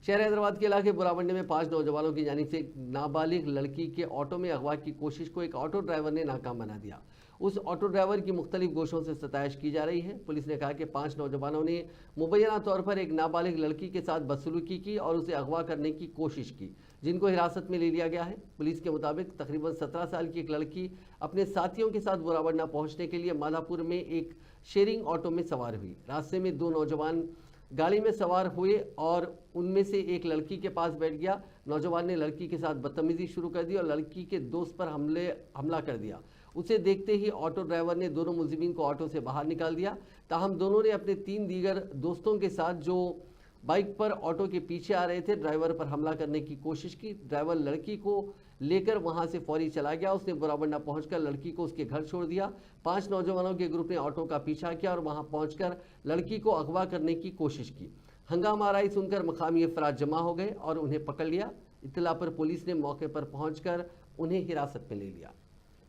शहर हैदराबाद के इलाके बुरावंडे में 5 नौजवानों की जानिब से एक नाबालिग लड़की के ऑटो में अगवा की कोशिश को एक ऑटो ड्राइवर ने नाकाम बना दिया। उस ऑटो ड्राइवर की मुख्तलिफ गोशों से सताइश की जा रही है। पुलिस ने कहा कि 5 नौजवानों ने मुबैना तौर पर एक नाबालिग लड़की के साथ बदसलूकी की और उसे अगवा करने की कोशिश की, जिनको हिरासत में ले लिया गया है। पुलिस के मुताबिक तकरीबन 17 साल की एक लड़की अपने साथियों के साथ बुरावंडा पहुंचने के लिए माधापुर में एक शेयरिंग ऑटो में सवार हुई। रास्ते में 2 नौजवान गाड़ी में सवार हुए और उनमें से एक लड़की के पास बैठ गया। नौजवान ने लड़की के साथ बदतमीजी शुरू कर दी और लड़की के दोस्त पर हमला कर दिया। उसे देखते ही ऑटो ड्राइवर ने दोनों मुलजिमीन को ऑटो से बाहर निकाल दिया। ताहम दोनों ने अपने 3 दीगर दोस्तों के साथ जो बाइक पर ऑटो के पीछे आ रहे थे ड्राइवर पर हमला करने की कोशिश की। ड्राइवर लड़की को लेकर वहां से फौरी चला गया। उसने बुरावंडा पहुंचकर लड़की को उसके घर छोड़ दिया। 5 नौजवानों के ग्रुप ने ऑटो का पीछा किया और वहां पहुंचकर लड़की को अगवा करने की कोशिश की। हंगामा आराई सुनकर मकामी अफराद जमा हो गए और उन्हें पकड़ लिया। इत्तला पर पुलिस ने मौके पर पहुंचकर उन्हें हिरासत में ले लिया।